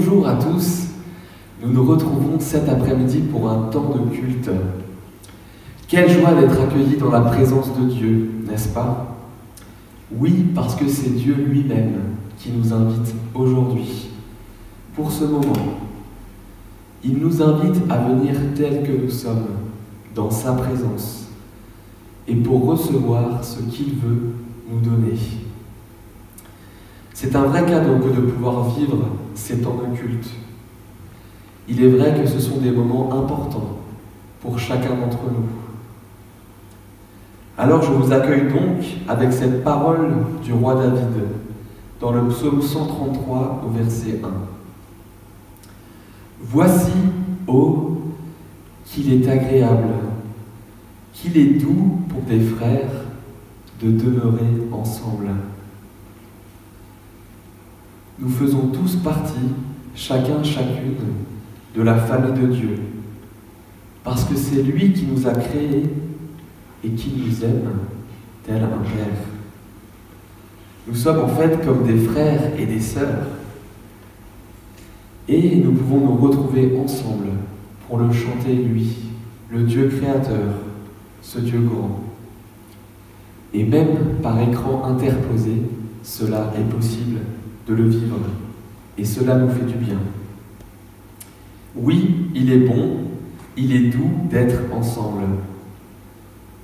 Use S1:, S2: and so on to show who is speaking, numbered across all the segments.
S1: Bonjour à tous, nous nous retrouvons cet après-midi pour un temps de culte. Quelle joie d'être accueillis dans la présence de Dieu, n'est-ce pas? Oui, parce que c'est Dieu lui-même qui nous invite aujourd'hui, pour ce moment. Il nous invite à venir tels que nous sommes, dans sa présence, et pour recevoir ce qu'il veut nous donner. C'est un vrai cadeau que de pouvoir vivre ces temps de culte. Il est vrai que ce sont des moments importants pour chacun d'entre nous. Alors je vous accueille donc avec cette parole du roi David dans le psaume 133 au verset 1. Voici, ô, qu'il est agréable, qu'il est doux pour des frères de demeurer ensemble. Nous faisons tous partie, chacun, chacune, de la famille de Dieu, parce que c'est lui qui nous a créés et qui nous aime, tel un père. Nous sommes en fait comme des frères et des sœurs, et nous pouvons nous retrouver ensemble pour le chanter lui, le Dieu créateur, ce Dieu grand. Et même par écran interposé, cela est possible de le vivre, et cela nous fait du bien. Oui, il est bon, il est doux d'être ensemble.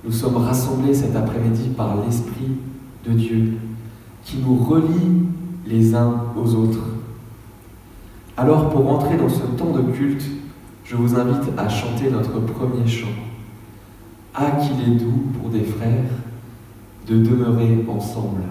S1: Nous sommes rassemblés cet après-midi par l'Esprit de Dieu, qui nous relie les uns aux autres. Alors, pour entrer dans ce temps de culte, je vous invite à chanter notre premier chant. Ah, qu'il est doux pour des frères de demeurer ensemble.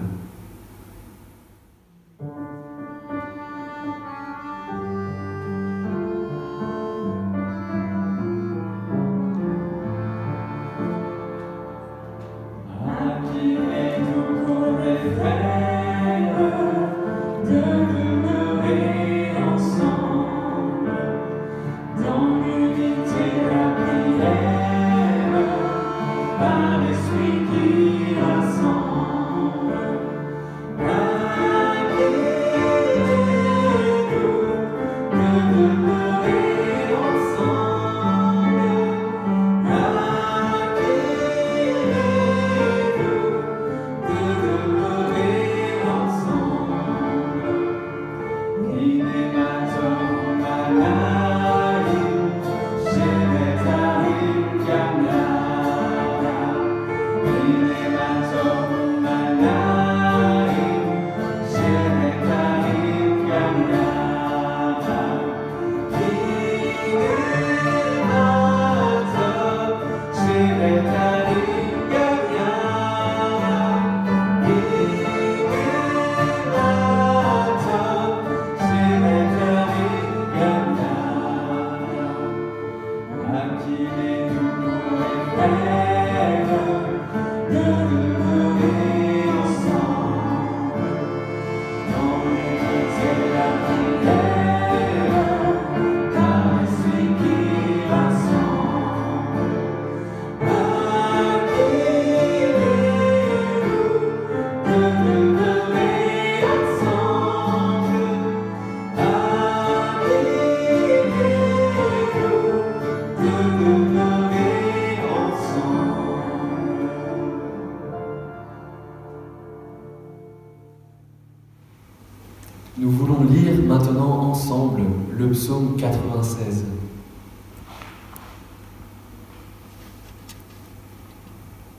S1: Nous voulons lire maintenant ensemble le psaume 96.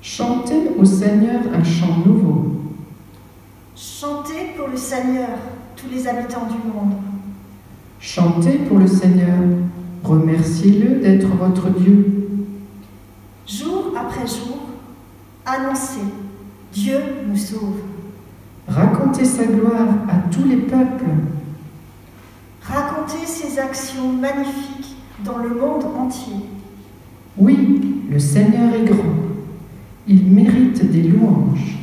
S2: Chantez au Seigneur un chant nouveau.
S3: Chantez pour le Seigneur, tous les habitants du monde.
S2: Chantez pour le Seigneur, remerciez-le d'être votre Dieu.
S3: Jour après jour, annoncez, Dieu nous sauve.
S2: Racontez sa gloire à tous les peuples.
S3: Racontez ses actions magnifiques dans le monde entier.
S2: Oui, le Seigneur est grand. Il mérite des louanges.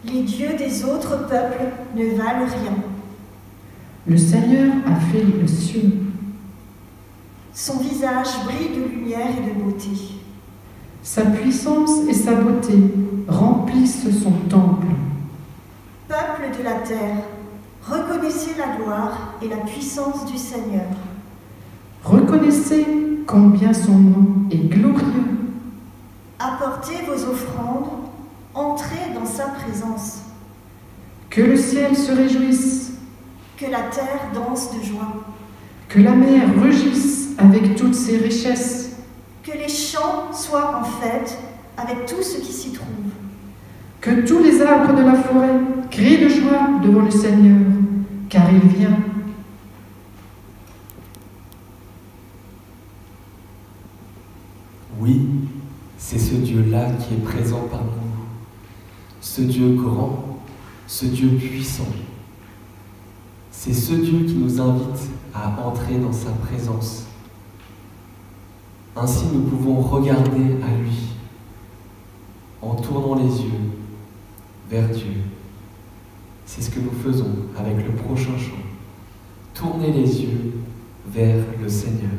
S3: Les dieux des autres peuples ne valent rien.
S2: Le Seigneur a fait le ciel.
S3: Son visage brille de lumière et de beauté.
S2: Sa puissance et sa beauté remplissent son temple.
S3: Peuple de la terre, Reconnaissez la gloire et la puissance du Seigneur.
S2: Reconnaissez combien son nom est glorieux.
S3: Apportez vos offrandes, entrez dans sa présence.
S2: Que le ciel se réjouisse,
S3: Que la terre danse de joie.
S2: que la mer rugisse avec toutes ses richesses,
S3: Que les champs soient en fête avec tout ce qui s'y trouve.
S2: que tous les arbres de la forêt crient de joie devant le Seigneur, car il vient.
S1: Oui, c'est ce Dieu-là qui est présent parmi nous. Ce Dieu grand, ce Dieu puissant. C'est ce Dieu qui nous invite à entrer dans sa présence. Ainsi, nous pouvons regarder à lui en tournant les yeux vers Dieu. C'est ce que nous faisons avec le prochain chant. Tournez les yeux vers le Seigneur.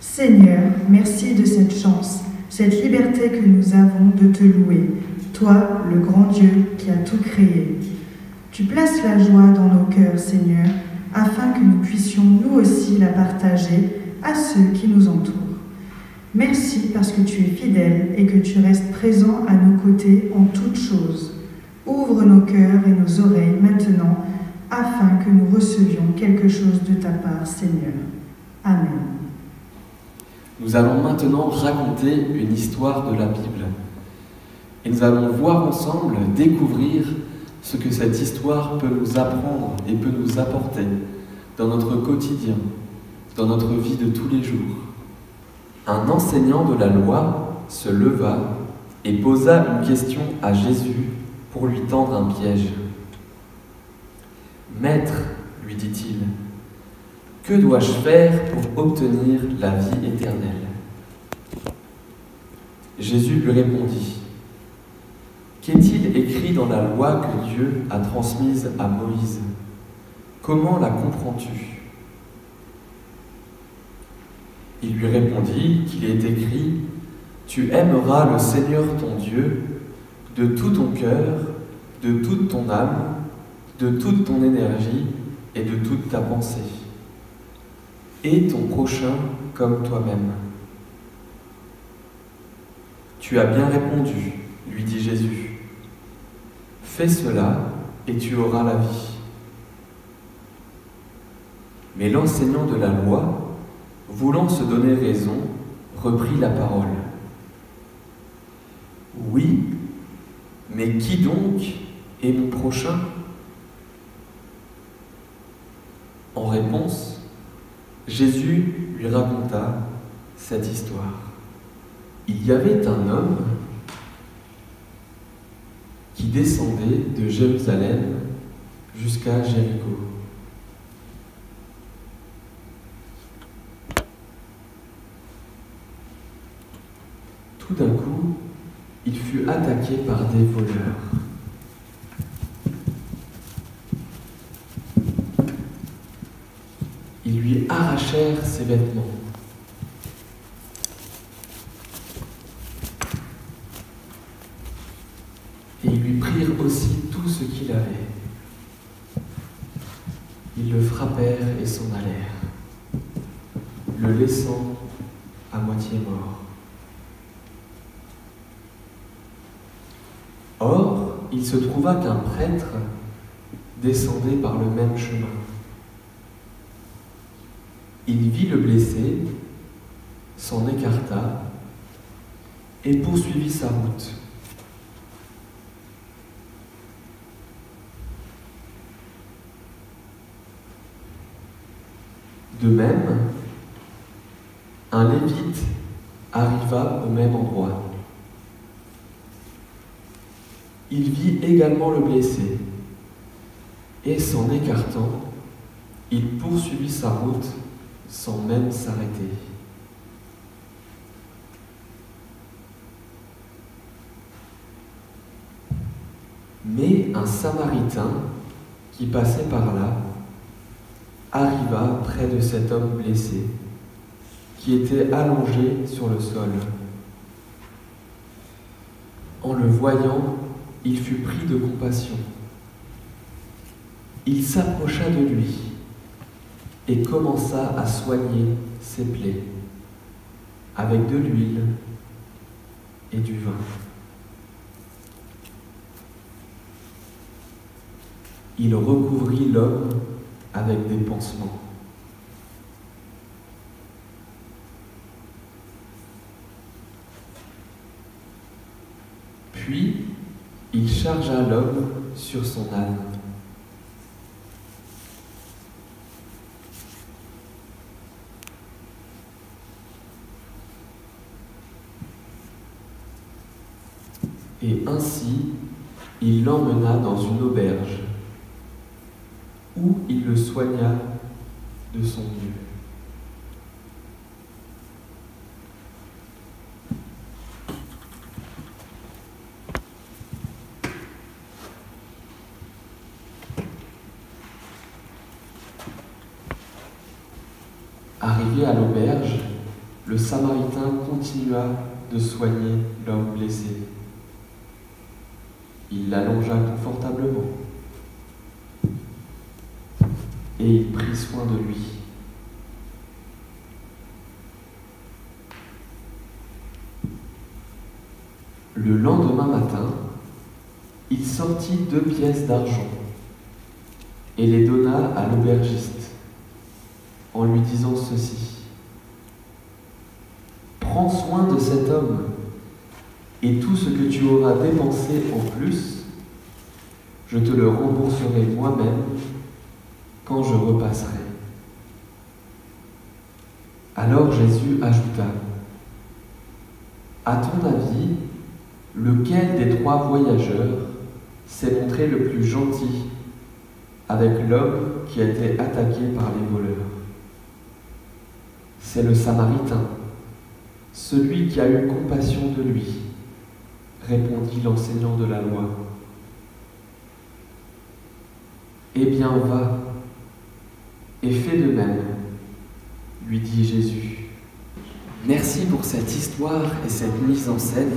S4: Seigneur, merci de cette chance, cette liberté que nous avons de te louer, toi, le grand Dieu qui a tout créé. Tu places la joie dans nos cœurs, Seigneur, afin que nous puissions nous aussi la partager à ceux qui nous entourent. Merci parce que tu es fidèle et que tu restes présent à nos côtés en toutes choses. Ouvre nos cœurs et nos oreilles maintenant, afin que nous recevions quelque chose de ta part, Seigneur. Amen.
S1: Nous allons maintenant raconter une histoire de la Bible. Et nous allons voir ensemble, découvrir ce que cette histoire peut nous apprendre et peut nous apporter dans notre quotidien, dans notre vie de tous les jours. Un enseignant de la loi se leva et posa une question à Jésus pour lui tendre un piège. « Maître, lui dit-il, que dois-je faire pour obtenir la vie éternelle ?» Jésus lui répondit, « Qu'est-il écrit dans la loi que Dieu a transmise à Moïse? Comment la comprends-tu? Il lui répondit qu'il est écrit: Tu aimeras le Seigneur ton Dieu de tout ton cœur, de toute ton âme, de toute ton énergie et de toute ta pensée, et ton prochain comme toi-même. Tu as bien répondu, lui dit Jésus. Fais cela et tu auras la vie. Mais l'enseignant de la loi, voulant se donner raison, reprit la parole. Oui, mais qui donc est mon prochain? En réponse, Jésus lui raconta cette histoire. Il y avait un homme qui descendait de Jérusalem jusqu'à Jéricho. Tout d'un coup, il fut attaqué par des voleurs. Ils lui arrachèrent ses vêtements. Et ils lui prirent aussi tout ce qu'il avait. Ils le frappèrent et s'en allèrent, le laissant à moitié mort. Or, il se trouva qu'un prêtre descendait par le même chemin. Il vit le blessé, s'en écarta et poursuivit sa route. De même, un lévite arriva au même endroit. Il vit également le blessé, et s'en écartant, il poursuivit sa route sans même s'arrêter. Mais un Samaritain qui passait par là arriva près de cet homme blessé, qui était allongé sur le sol. En le voyant, il fut pris de compassion. Il s'approcha de lui et commença à soigner ses plaies avec de l'huile et du vin. Il recouvrit l'homme avec des pansements. Puis, il chargea l'homme sur son âne. Et ainsi, il l'emmena dans une auberge, où il le soigna de son mieux. Arrivé à l'auberge, le Samaritain continua de soigner l'homme blessé. Il l'allongea confortablement et il prit soin de lui. Le lendemain matin, il sortit 2 pièces d'argent et les donna à l'aubergiste en lui disant ceci: « Prends soin de cet homme, et tout ce que tu auras dépensé en plus, je te le rembourserai moi-même quand je repasserai. » Alors Jésus ajouta: « À ton avis, lequel des 3 voyageurs s'est montré le plus gentil avec l'homme qui a été attaqué par les voleurs? C'est le Samaritain, celui qui a eu compassion de lui. répondit l'enseignant de la loi. Eh bien, va, et fais de même, lui dit Jésus. Merci pour cette histoire et cette mise en scène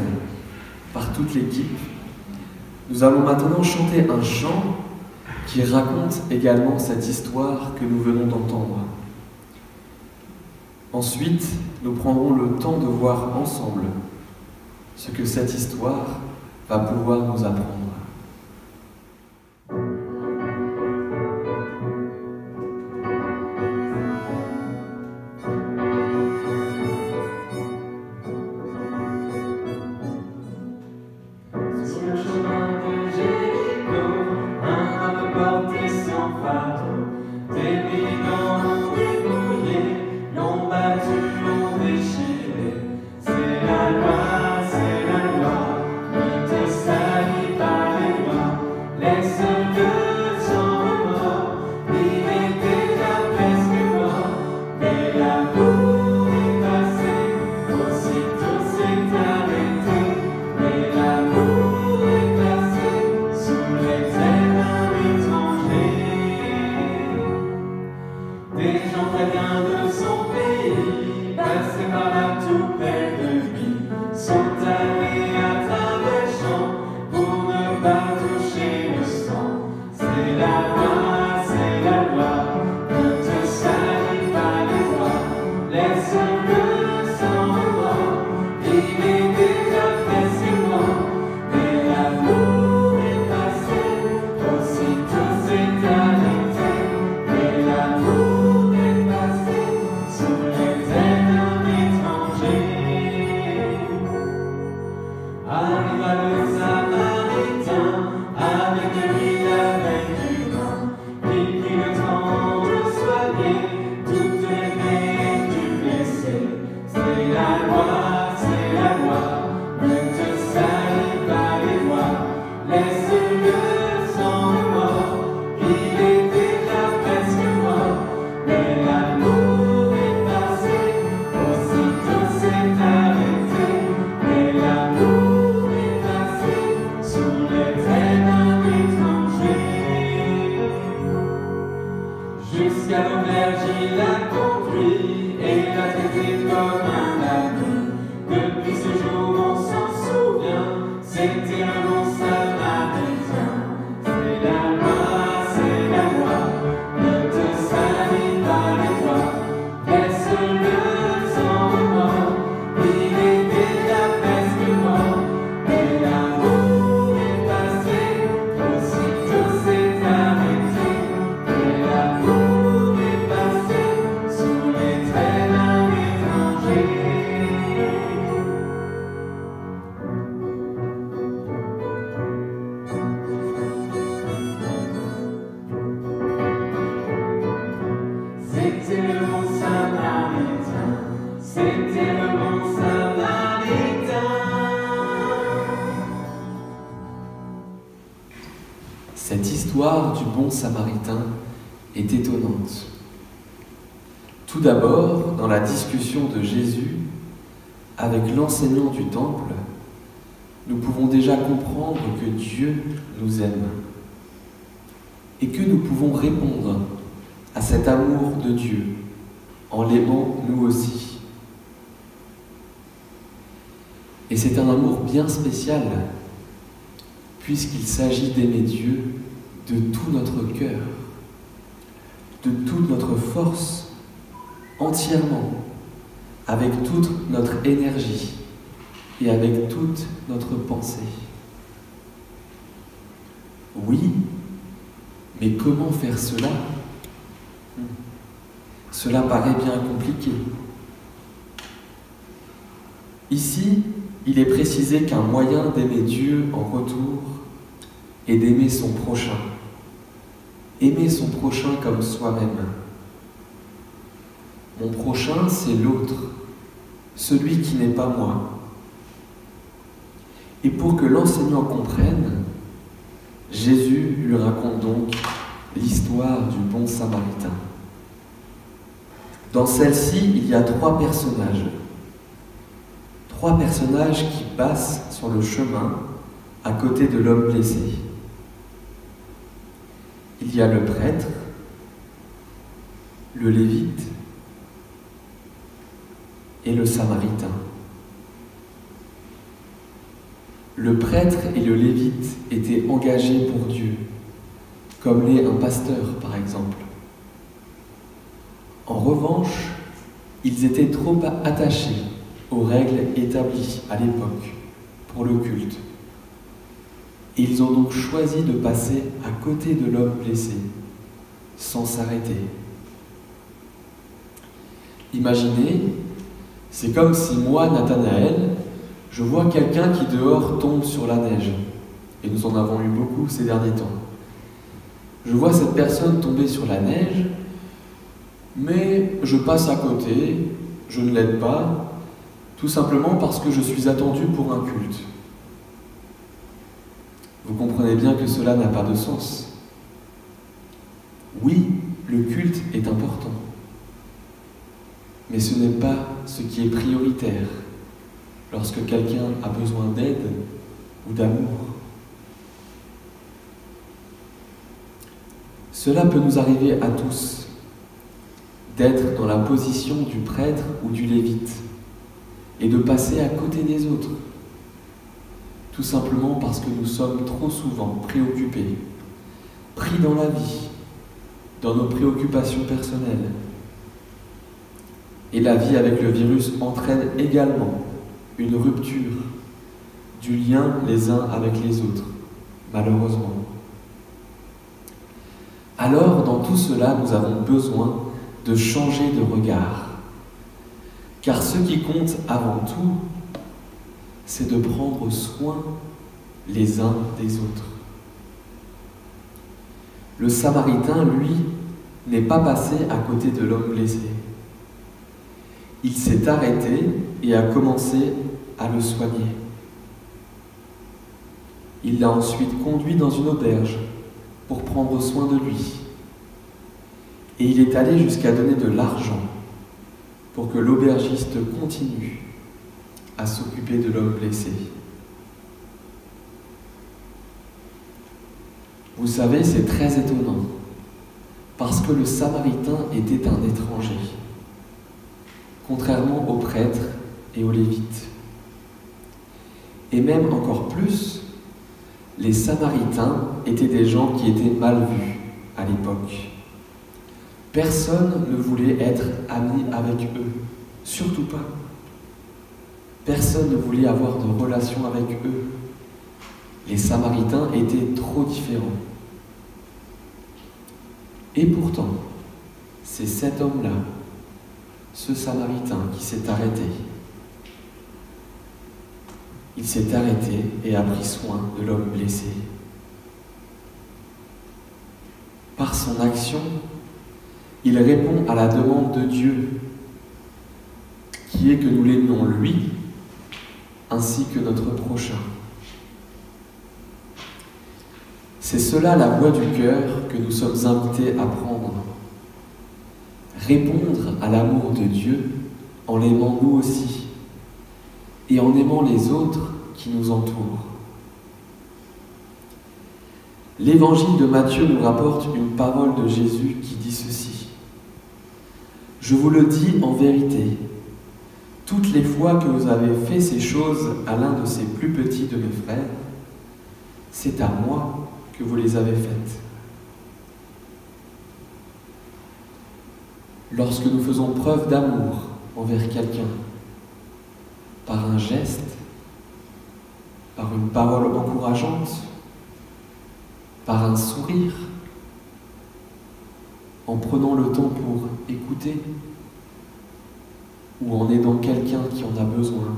S1: par toute l'équipe. Nous allons maintenant chanter un chant qui raconte également cette histoire que nous venons d'entendre. Ensuite, nous prendrons le temps de voir ensemble ce que cette histoire va pouvoir nous apprendre. Cette histoire du bon Samaritain est étonnante. Tout d'abord, dans la discussion de Jésus avec l'enseignant du temple, nous pouvons déjà comprendre que Dieu nous aime et que nous pouvons répondre à cet amour de Dieu en l'aimant nous aussi. Et c'est un amour bien spécial, puisqu'il s'agit d'aimer Dieu de tout notre cœur, de toute notre force, entièrement, avec toute notre énergie et avec toute notre pensée. Oui, mais comment faire cela ? Cela paraît bien compliqué. Ici, il est précisé qu'un moyen d'aimer Dieu en retour est d'aimer son prochain. Aimer son prochain comme soi-même. Mon prochain, c'est l'autre, celui qui n'est pas moi. Et pour que l'enseignant comprenne, Jésus lui raconte donc l'histoire du bon Samaritain. Dans celle-ci, il y a trois personnages qui passent sur le chemin à côté de l'homme blessé. Il y a le prêtre, le lévite et le samaritain. Le prêtre et le lévite étaient engagés pour Dieu, comme l'est un pasteur par exemple. En revanche, ils étaient trop attachés aux règles établies à l'époque pour le culte. Et ils ont donc choisi de passer à côté de l'homme blessé, sans s'arrêter. Imaginez, c'est comme si moi, Nathanaël, je vois quelqu'un qui dehors tombe sur la neige. Et nous en avons eu beaucoup ces derniers temps. Je vois cette personne tomber sur la neige, mais je passe à côté, je ne l'aide pas, tout simplement parce que je suis attendu pour un culte. Vous comprenez bien que cela n'a pas de sens. Oui, le culte est important, mais ce n'est pas ce qui est prioritaire lorsque quelqu'un a besoin d'aide ou d'amour. Cela peut nous arriver à tous, d'être dans la position du prêtre ou du lévite et de passer à côté des autres, tout simplement parce que nous sommes trop souvent préoccupés, pris dans la vie, dans nos préoccupations personnelles. Et la vie avec le virus entraîne également une rupture du lien les uns avec les autres, malheureusement. Alors, dans tout cela, nous avons besoin de changer de regard. Car ce qui compte avant tout, c'est de prendre soin les uns des autres. Le Samaritain, lui, n'est pas passé à côté de l'homme blessé. Il s'est arrêté et a commencé à le soigner. Il l'a ensuite conduit dans une auberge pour prendre soin de lui. Et il est allé jusqu'à donner de l'argent pour que l'aubergiste continue à s'occuper de l'homme blessé. Vous savez, c'est très étonnant, parce que le Samaritain était un étranger, contrairement aux prêtres et aux lévites. Et même encore plus, les Samaritains étaient des gens qui étaient mal vus à l'époque. Personne ne voulait être ami avec eux, surtout pas. Personne ne voulait avoir de relation avec eux. Les Samaritains étaient trop différents. Et pourtant, c'est cet homme-là, ce Samaritain, qui s'est arrêté. Il s'est arrêté et a pris soin de l'homme blessé. Par son action, il répond à la demande de Dieu, qui est que nous l'aimions lui, ainsi que notre prochain. C'est cela la voie du cœur que nous sommes invités à prendre. Répondre à l'amour de Dieu en l'aimant nous aussi, et en aimant les autres qui nous entourent. L'évangile de Matthieu nous rapporte une parole de Jésus qui dit ceci. « Je vous le dis en vérité, toutes les fois que vous avez fait ces choses à l'un de ces plus petits de mes frères, c'est à moi que vous les avez faites. » Lorsque nous faisons preuve d'amour envers quelqu'un, par un geste, par une parole encourageante, par un sourire, en prenant le temps pour écouter, ou en aidant quelqu'un qui en a besoin.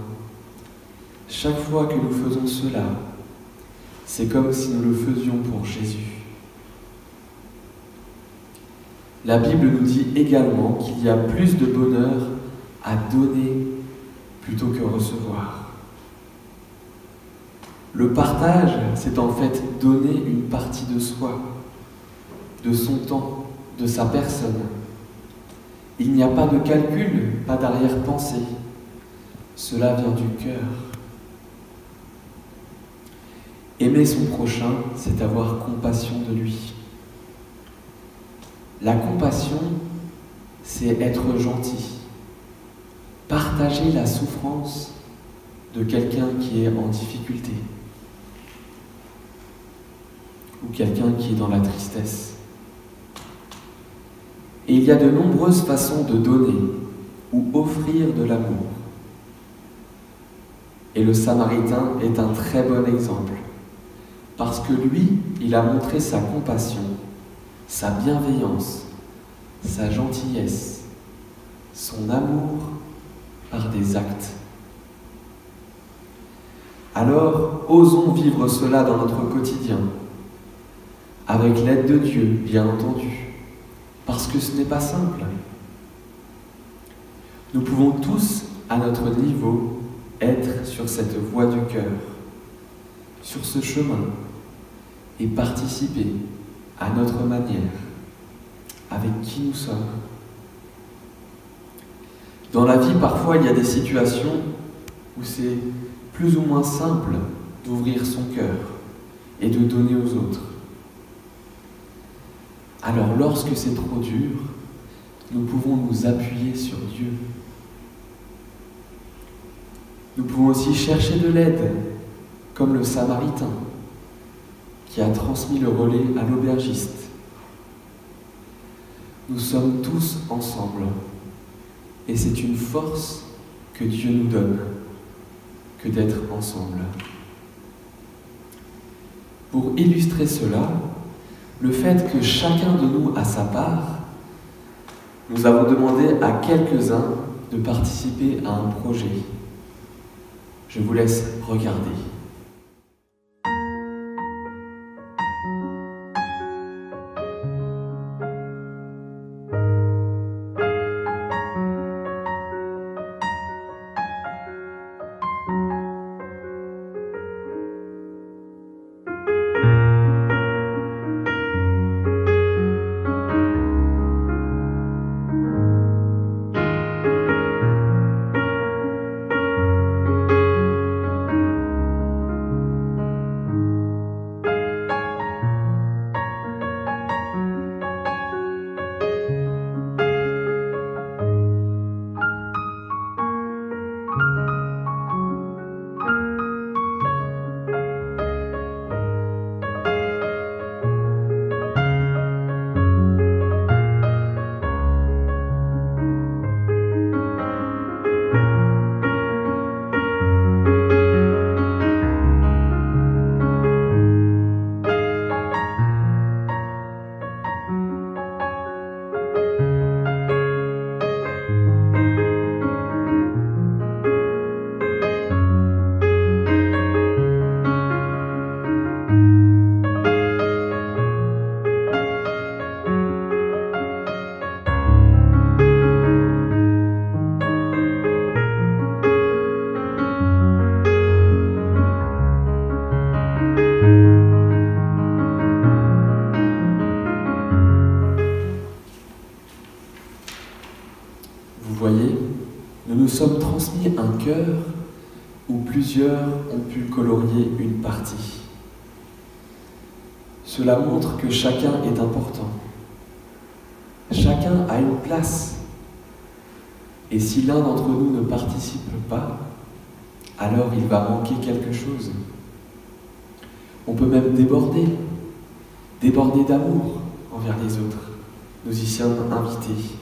S1: Chaque fois que nous faisons cela, c'est comme si nous le faisions pour Jésus. La Bible nous dit également qu'il y a plus de bonheur à donner plutôt que recevoir. Le partage, c'est en fait donner une partie de soi, de son temps, de sa personne. Il n'y a pas de calcul, pas d'arrière-pensée. Cela vient du cœur. Aimer son prochain, c'est avoir compassion de lui. La compassion, c'est être gentil, partager la souffrance de quelqu'un qui est en difficulté ou quelqu'un qui est dans la tristesse. Et il y a de nombreuses façons de donner ou offrir de l'amour. Et le Samaritain est un très bon exemple, parce que lui, il a montré sa compassion, sa bienveillance, sa gentillesse, son amour par des actes. Alors, osons vivre cela dans notre quotidien, avec l'aide de Dieu, bien entendu, parce que ce n'est pas simple. Nous pouvons tous, à notre niveau, être sur cette voie du cœur, sur ce chemin, et participer à notre manière, avec qui nous sommes. Dans la vie, parfois, il y a des situations où c'est plus ou moins simple d'ouvrir son cœur et de donner aux autres. Alors, lorsque c'est trop dur, nous pouvons nous appuyer sur Dieu. Nous pouvons aussi chercher de l'aide, comme le Samaritain, qui a transmis le relais à l'aubergiste. Nous sommes tous ensemble, et c'est une force que Dieu nous donne, que d'être ensemble. Pour illustrer cela, le fait que chacun de nous a sa part, nous avons demandé à quelques-uns de participer à un projet. Je vous laisse regarder. voyez, nous nous sommes transmis un cœur où plusieurs ont pu colorier une partie. Cela montre que chacun est important. Chacun a une place. Et si l'un d'entre nous ne participe pas, alors il va manquer quelque chose. On peut même déborder d'amour envers les autres. Nous y sommes invités.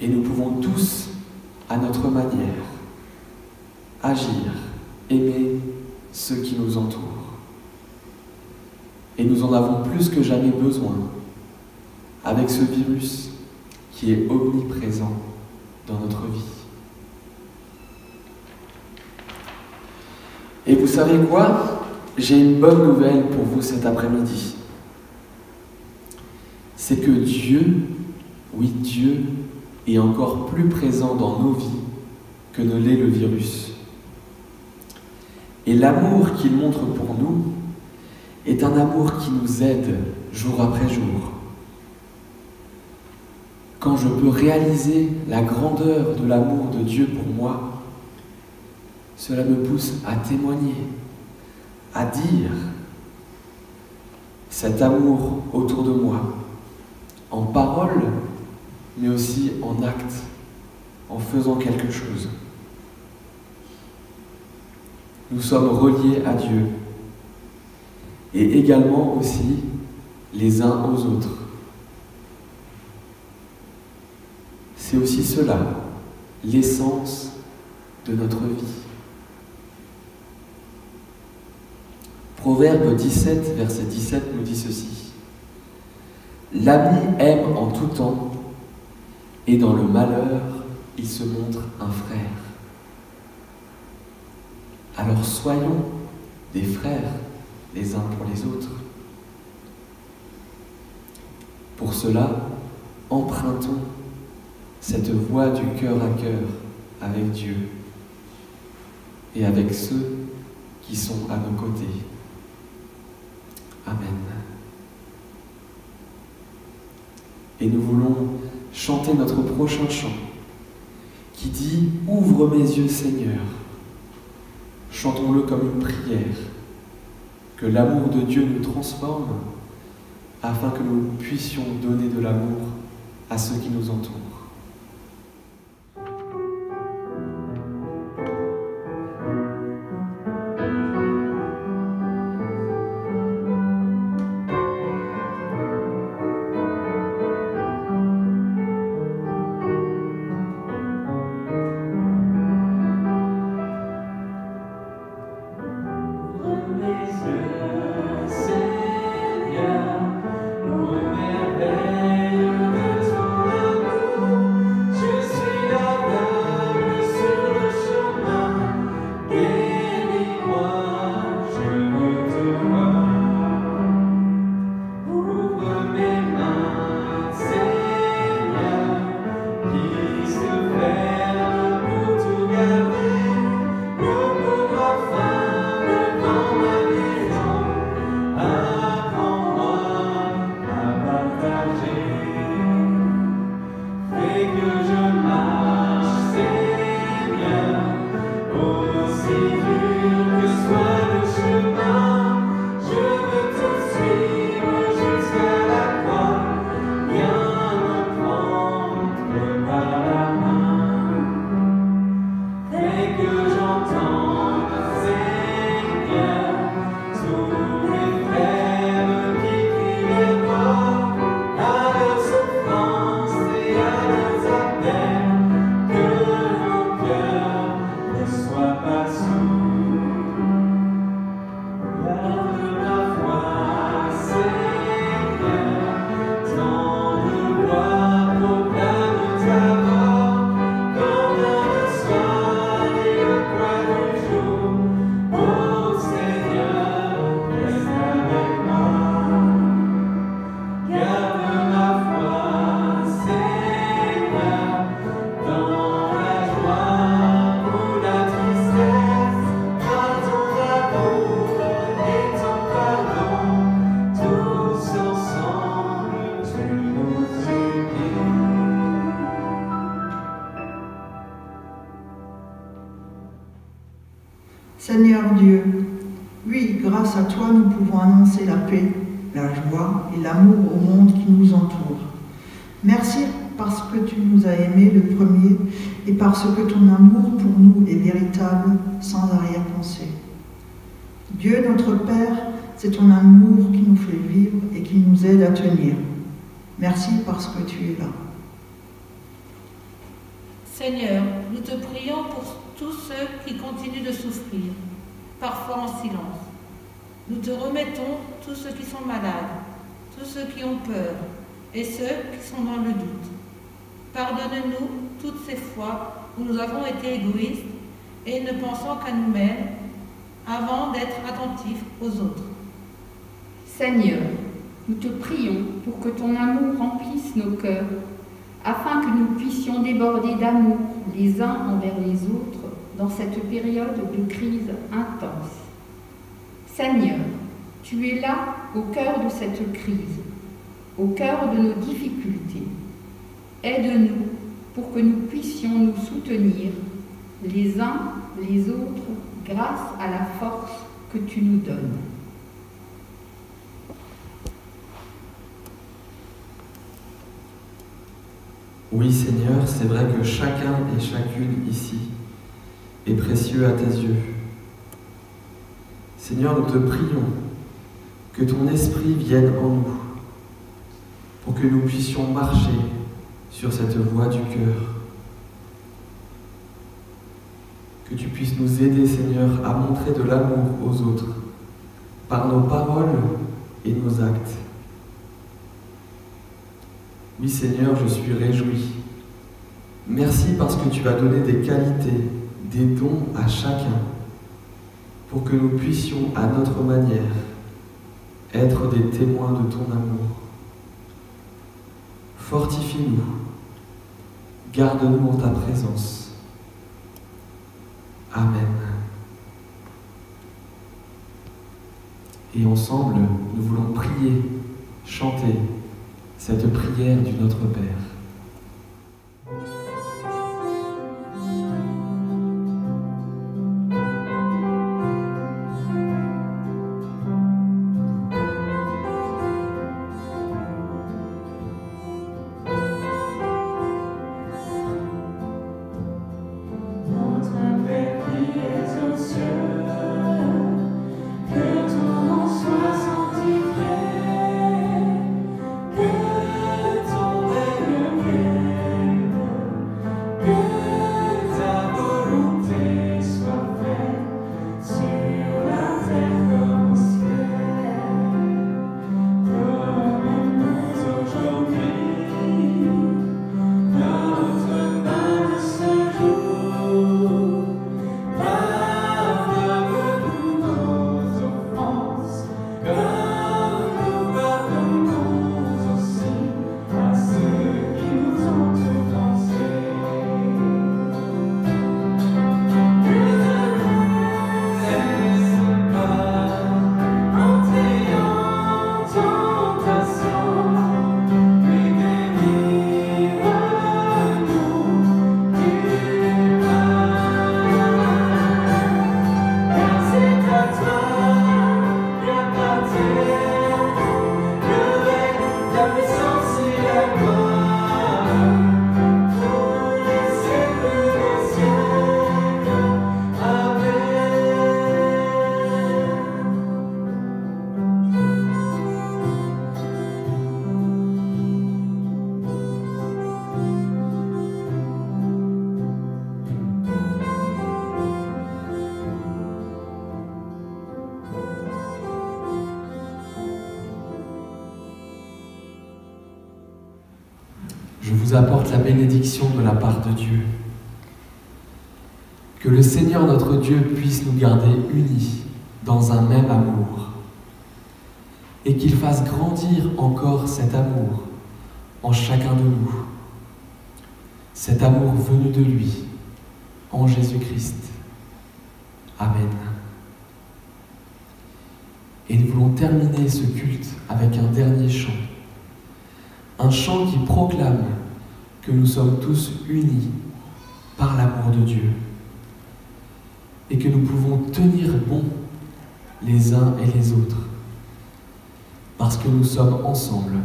S1: Et nous pouvons tous, à notre manière, agir, aimer ceux qui nous entourent. Et nous en avons plus que jamais besoin avec ce virus qui est omniprésent dans notre vie. Et vous savez quoi? J'ai une bonne nouvelle pour vous cet après-midi. C'est que Dieu, oui Dieu, est encore plus présent dans nos vies que ne l'est le virus. Et l'amour qu'il montre pour nous est un amour qui nous aide jour après jour. Quand je peux réaliser la grandeur de l'amour de Dieu pour moi, cela me pousse à témoigner, à dire cet amour autour de moi, en parole, mais aussi en acte, en faisant quelque chose. Nous sommes reliés à Dieu et également aussi les uns aux autres. C'est aussi cela, l'essence de notre vie. Proverbe 17, verset 17 nous dit ceci. L'ami aime en tout temps, et dans le malheur, il se montre un frère. Alors soyons des frères les uns pour les autres. Pour cela, empruntons cette voie du cœur à cœur avec Dieu et avec ceux qui sont à nos côtés. Amen. Et nous voulons chanter notre prochain chant qui dit « Ouvre mes yeux, Seigneur ». Chantons-le comme une prière, que l'amour de Dieu nous transforme afin que nous puissions donner de l'amour à ceux qui nous entourent.
S4: Seigneur Dieu, oui, grâce à toi, nous pouvons annoncer la paix, la joie et l'amour au monde qui nous entoure. Merci parce que tu nous as aimés le premier et parce que ton amour pour nous est véritable, sans arrière-pensée. Dieu notre Père, c'est ton amour qui nous fait vivre et qui nous aide à tenir. Merci parce que tu es là.
S5: Seigneur, nous te prions pour tous ceux qui continuent de souffrir, parfois en silence. Nous te remettons tous ceux qui sont malades, tous ceux qui ont peur et ceux qui sont dans le doute. Pardonne-nous toutes ces fois où nous avons été égoïstes et ne pensant qu'à nous-mêmes avant d'être attentifs aux autres.
S6: Seigneur, nous te prions pour que ton amour remplisse nos cœurs, afin que nous puissions déborder d'amour les uns envers les autres dans cette période de crise intense. Seigneur, tu es là au cœur de cette crise, au cœur de nos difficultés. Aide-nous pour que nous puissions nous soutenir les uns les autres grâce à la force que tu nous donnes.
S1: Oui Seigneur, c'est vrai que chacun et chacune ici est précieux à tes yeux. Seigneur, nous te prions que ton esprit vienne en nous pour que nous puissions marcher sur cette voie du cœur. Que tu puisses nous aider, Seigneur, à montrer de l'amour aux autres par nos paroles et nos actes. Oui, Seigneur, je suis réjoui. Merci parce que tu as donné des qualités, des dons à chacun pour que nous puissions, à notre manière, être des témoins de ton amour. Fortifie-nous, garde-nous en ta présence. Amen. Et ensemble, nous voulons prier, chanter cette prière du Notre Père. Je vous apporte la bénédiction de la part de Dieu. Que le Seigneur notre Dieu puisse nous garder unis dans un même amour et qu'il fasse grandir encore cet amour en chacun de nous. Cet amour venu de lui, en Jésus-Christ. Amen. Et nous voulons terminer ce culte avec un dernier chant. Un chant qui proclame que nous sommes tous unis par l'amour de Dieu et que nous pouvons tenir bon les uns et les autres parce que nous sommes ensemble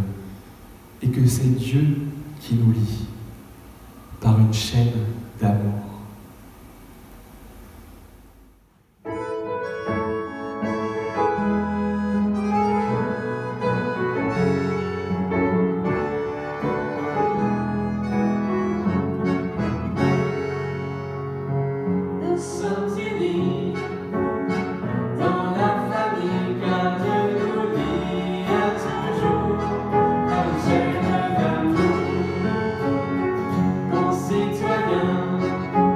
S1: et que c'est Dieu qui nous lie par une chaîne d'amour.
S7: Citoyens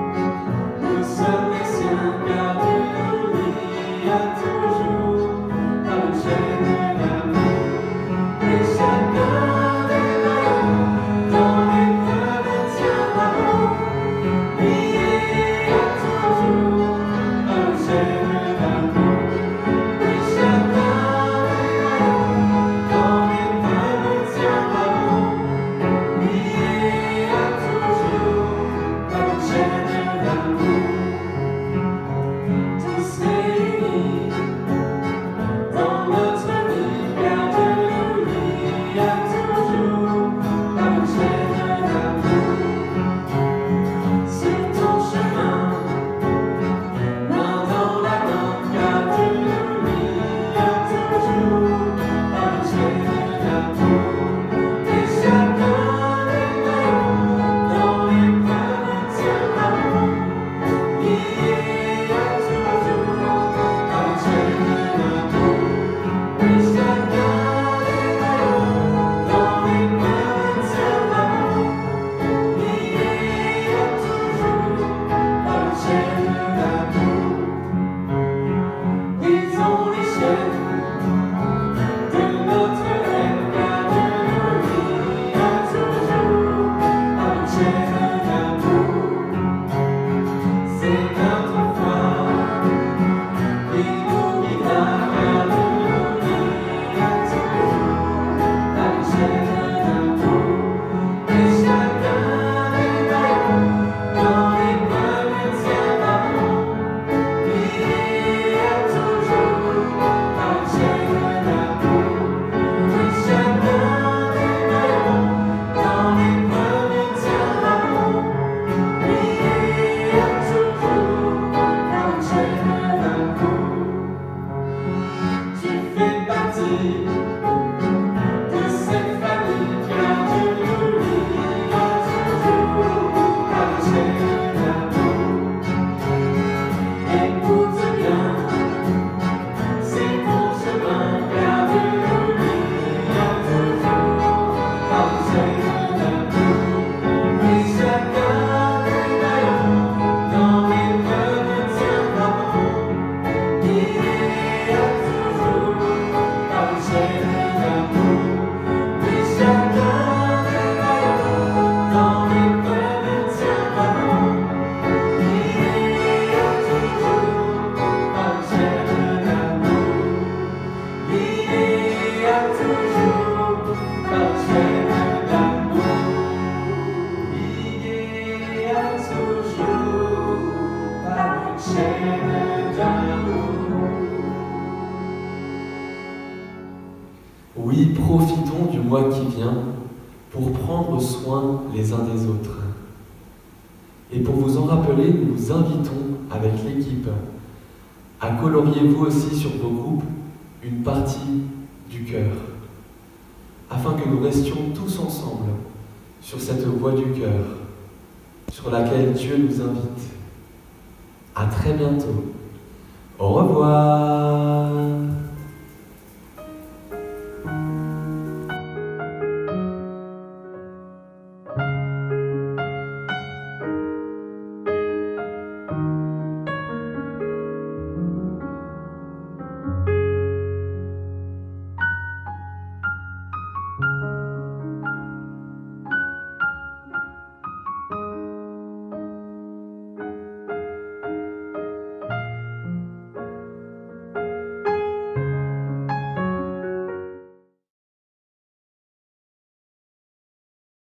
S1: profitons du mois qui vient pour prendre soin les uns des autres. Et pour vous en rappeler, nous vous invitons avec l'équipe à colorier vous aussi sur vos groupes une partie du cœur, afin que nous restions tous ensemble sur cette voie du cœur, sur laquelle Dieu nous invite. À très bientôt. Au revoir.